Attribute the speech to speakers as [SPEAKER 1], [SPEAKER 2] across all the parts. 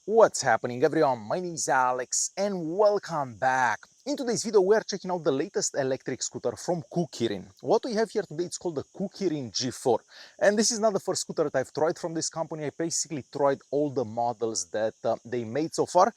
[SPEAKER 1] What's happening everyone, my name is Alex and welcome back. In today's video we are checking out the latest electric scooter from Kukirin. What we have here today is called the Kukirin G4 and this is not the first scooter that I've tried from this company. I basically tried all the models that they made so far,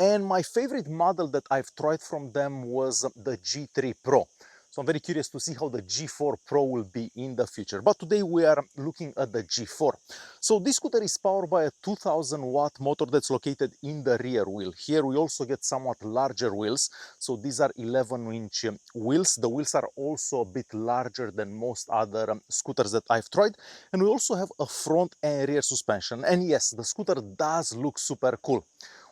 [SPEAKER 1] and my favorite model that I've tried from them was the G3 Pro. So I'm very curious to see how the G4 Pro will be in the future. But today we are looking at the G4. So this scooter is powered by a 2000 watt motor that's located in the rear wheel. Here we also get somewhat larger wheels. So these are 11-inch wheels. The wheels are also a bit larger than most other scooters that I've tried. And we also have a front and rear suspension. And yes, the scooter does look super cool.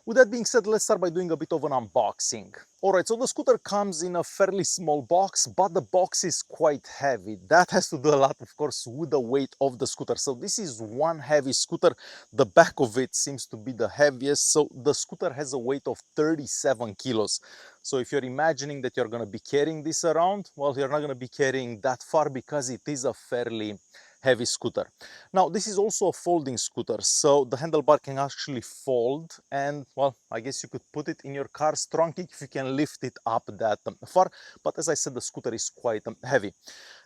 [SPEAKER 1] With that being said, let's start by doing a bit of an unboxing. Alright, so the scooter comes in a fairly small box, but the box is quite heavy. That has to do a lot, of course, with the weight of the scooter. So this is one heavy scooter. The back of it seems to be the heaviest. So the scooter has a weight of 37 kilos. So if you're imagining that you're going to be carrying this around, well, you're not going to be carrying that far because it is a fairly heavy scooter. Now this is also a folding scooter, so the handlebar can actually fold, and well, I guess you could put it in your car's trunk if you can lift it up that far. But as I said, the scooter is quite heavy.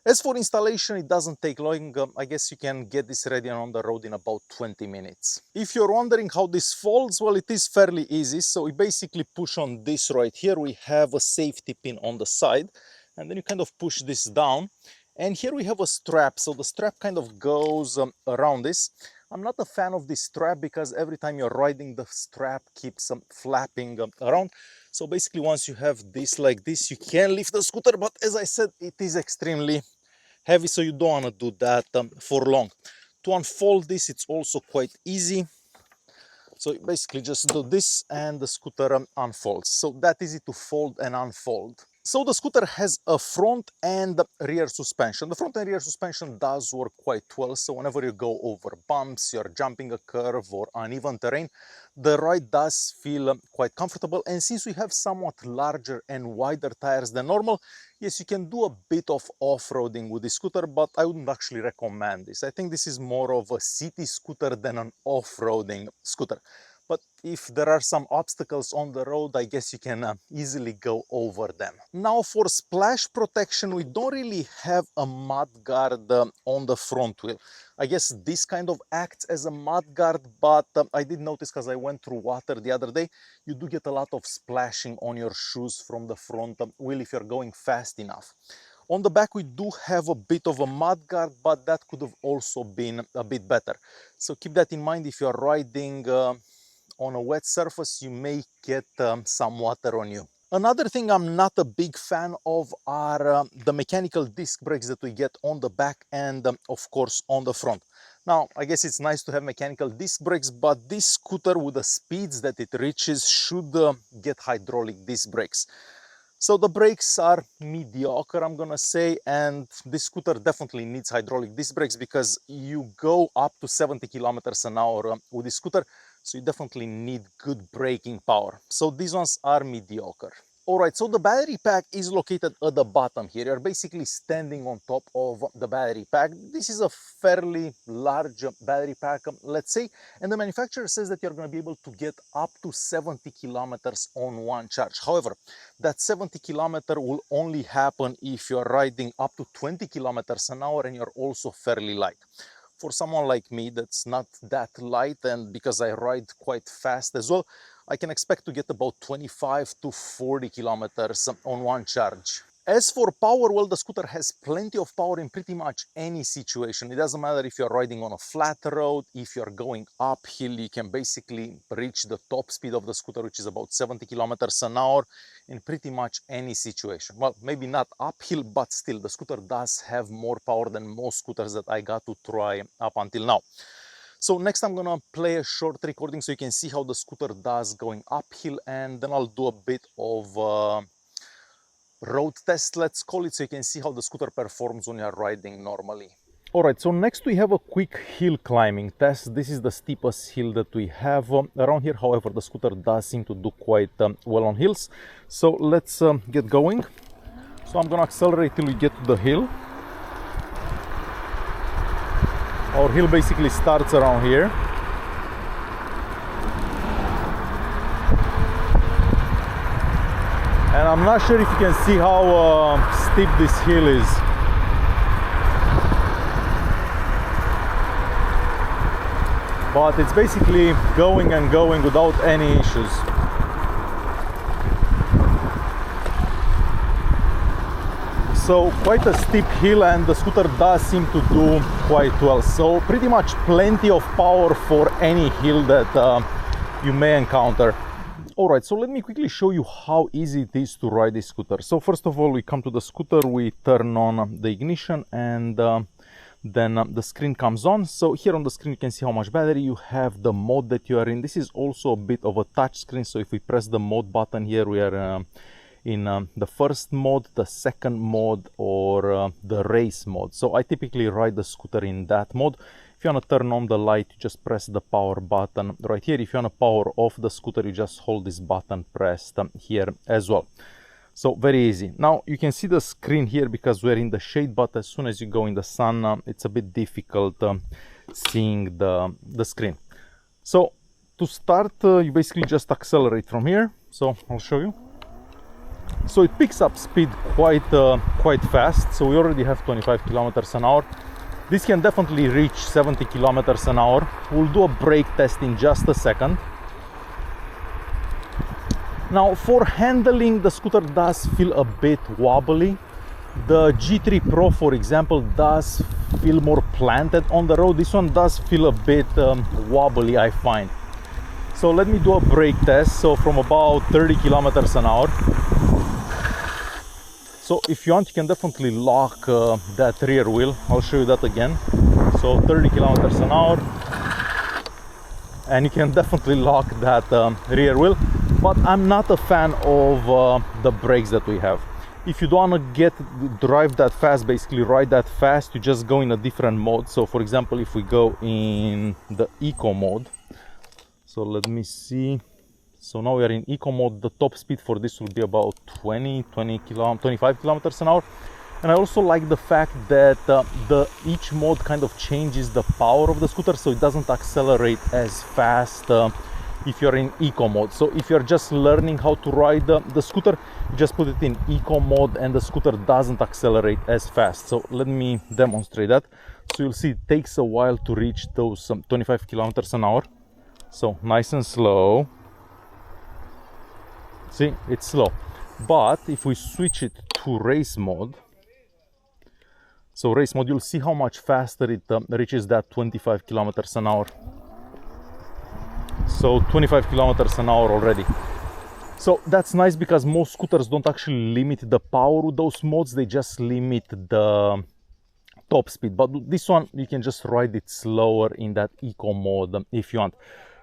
[SPEAKER 1] As for installation, it doesn't take long. I guess you can get this ready and on the road in about 20 minutes. If you're wondering how this folds, well, it is fairly easy. So we basically push on this right here. We have a safety pin on the side, and then you kind of push this down. And here we have a strap, so the strap kind of goes around this. I'm not a fan of this strap because every time you're riding, the strap keeps flapping around. So basically once you have this like this, you can lift the scooter, but as I said, it is extremely heavy, so you don't want to do that for long. To unfold this, it's also quite easy. So you basically just do this and the scooter unfolds. So that easy to fold and unfold. So the scooter has a front and rear suspension. The front and rear suspension does work quite well. So whenever you go over bumps, you're jumping a curve or uneven terrain, the ride does feel quite comfortable. And since we have somewhat larger and wider tires than normal, yes, you can do a bit of off-roading with the scooter, but I wouldn't actually recommend this. I think this is more of a city scooter than an off-roading scooter. But if there are some obstacles on the road, I guess you can easily go over them. Now for splash protection, we don't really have a mud guard on the front wheel. I guess this kind of acts as a mud guard, but I did notice, because I went through water the other day, you do get a lot of splashing on your shoes from the front wheel if you're going fast enough. On the back we do have a bit of a mud guard, but that could have also been a bit better. So keep that in mind. If you're riding on a wet surface, you may get some water on you. Another thing I'm not a big fan of are the mechanical disc brakes that we get on the back and of course on the front. Now, I guess it's nice to have mechanical disc brakes, but this scooter with the speeds that it reaches should get hydraulic disc brakes. So the brakes are mediocre, I'm gonna say, and this scooter definitely needs hydraulic disc brakes because you go up to 70 kilometers an hour with this scooter, so you definitely need good braking power. So these ones are mediocre. Alright, so the battery pack is located at the bottom here. You're basically standing on top of the battery pack. This is a fairly large battery pack, let's say, and the manufacturer says that you're going to be able to get up to 70 kilometers on one charge. However, that 70 kilometer will only happen if you're riding up to 20 kilometers an hour and you're also fairly light. For someone like me that's not that light, and because I ride quite fast as well, I can expect to get about 25 to 40 kilometers on one charge. As for power, well, the scooter has plenty of power in pretty much any situation. It doesn't matter if you're riding on a flat road, if you're going uphill, you can basically reach the top speed of the scooter, which is about 70 kilometers an hour in pretty much any situation. Well, maybe not uphill, but still, the scooter does have more power than most scooters that I got to try up until now. So next I'm gonna play a short recording so you can see how the scooter does going uphill, and then I'll do a bit of road test, let's call it, so you can see how the scooter performs when you're riding normally. Alright, so next we have a quick hill climbing test. This is the steepest hill that we have around here. However, the scooter does seem to do quite well on hills. So let's get going. So I'm gonna accelerate till we get to the hill. Our hill basically starts around here. And I'm not sure if you can see how steep this hill is. But it's basically going and going without any issues. So quite a steep hill, and the scooter does seem to do quite well. So pretty much plenty of power for any hill that you may encounter. Alright, so let me quickly show you how easy it is to ride this scooter. So first of all, we come to the scooter, we turn on the ignition, and then the screen comes on. So here on the screen you can see how much battery you have, the mode that you are in. This is also a bit of a touch screen, so if we press the mode button here, we are in the first mode, the second mode, or the race mode. So I typically ride the scooter in that mode. If you want to turn on the light, you just press the power button right here. If you want to power off the scooter, you just hold this button pressed here as well. So very easy. Now you can see the screen here because we're in the shade, but as soon as you go in the sun, it's a bit difficult seeing the screen. So to start, you basically just accelerate from here. So I'll show you. So it picks up speed quite fast. So we already have 25 kilometers an hour. This can definitely reach 70 kilometers an hour. We'll do a brake test in just a second. Now for handling, the scooter does feel a bit wobbly. The G3 Pro, for example, does feel more planted on the road. This one does feel a bit wobbly, I find. So let me do a brake test. So from about 30 kilometers an hour. So if you want, you can definitely lock that rear wheel. I'll show you that again. So 30 kilometers an hour. And you can definitely lock that rear wheel. But I'm not a fan of the brakes that we have. If you don't want to drive that fast, basically ride that fast, you just go in a different mode. So for example, if we go in the eco mode. So let me see. So now we are in eco mode. The top speed for this will be about 25 kilometers an hour. And I also like the fact that each mode kind of changes the power of the scooter, so it doesn't accelerate as fast if you're in eco mode. So if you're just learning how to ride the scooter, you just put it in eco mode and the scooter doesn't accelerate as fast. So let me demonstrate that. So you'll see it takes a while to reach those 25 kilometers an hour. So nice and slow. See, it's slow. But if we switch it to race mode, so race mode, you'll see how much faster it reaches that 25 kilometers an hour. So 25 kilometers an hour already. So that's nice because most scooters don't actually limit the power with those modes, they just limit the top speed. But this one, you can just ride it slower in that eco mode if you want.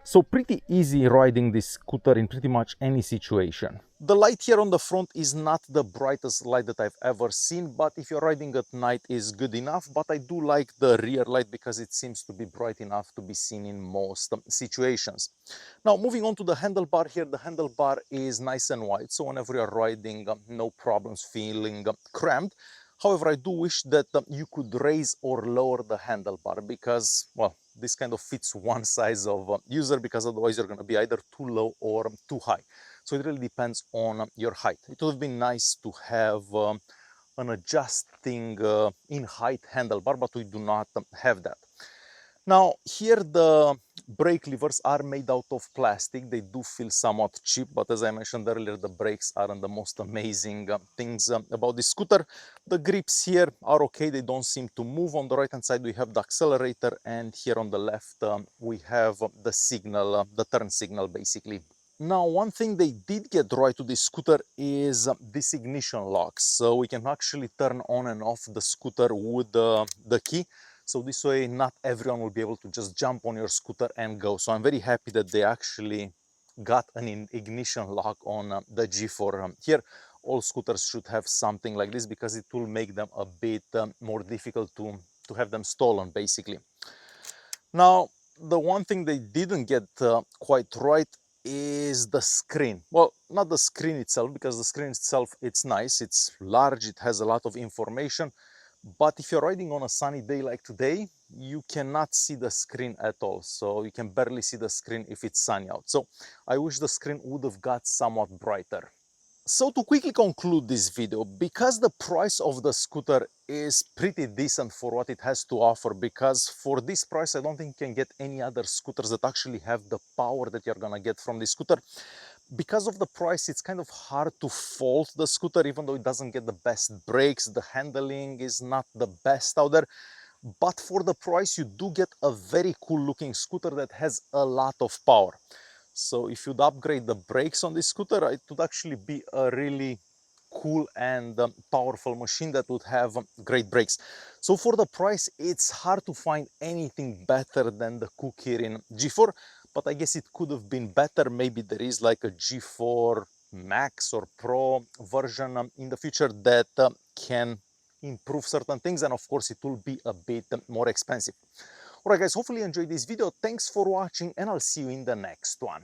[SPEAKER 1] So pretty easy riding this scooter in pretty much any situation. The light here on the front is not the brightest light that I've ever seen, but if you're riding at night is good enough. But I do like the rear light because it seems to be bright enough to be seen in most situations. Now moving on to the handlebar here, the handlebar is nice and wide, so whenever you're riding, no problems feeling cramped. However, I do wish that you could raise or lower the handlebar because, well, this kind of fits one size of user, because otherwise you're going to be either too low or too high. So it really depends on your height. It would have been nice to have an adjusting in height handlebar, but we do not have that. Now here the brake levers are made out of plastic. They do feel somewhat cheap, but as I mentioned earlier, the brakes aren't the most amazing things about this scooter. The grips here are okay, they don't seem to move. On the right hand side we have the accelerator, and here on the left we have the signal, the turn signal basically. Now one thing they did get right to this scooter is this ignition lock. So we can actually turn on and off the scooter with the key. So this way, not everyone will be able to just jump on your scooter and go. So I'm very happy that they actually got an ignition lock on the G4. Here, all scooters should have something like this because it will make them a bit more difficult to have them stolen, basically. Now, the one thing they didn't get quite right is the screen. Well, not the screen itself, because the screen itself, it's nice, it's large, it has a lot of information. But if you're riding on a sunny day like today, you cannot see the screen at all. So you can barely see the screen if it's sunny out. So I wish the screen would have got somewhat brighter. So to quickly conclude this video, because the price of the scooter is pretty decent for what it has to offer, because for this price I don't think you can get any other scooters that actually have the power that you're gonna get from this scooter. Because of the price, it's kind of hard to fault the scooter, even though it doesn't get the best brakes, the handling is not the best out there. But for the price, you do get a very cool looking scooter that has a lot of power. So if you'd upgrade the brakes on this scooter, it would actually be a really cool and powerful machine that would have great brakes. So for the price, it's hard to find anything better than the Kukirin G4, but I guess it could have been better. Maybe there is like a G4 Max or Pro version in the future that can improve certain things, and of course it will be a bit more expensive. Alright guys, hopefully you enjoyed this video. Thanks for watching, and I'll see you in the next one.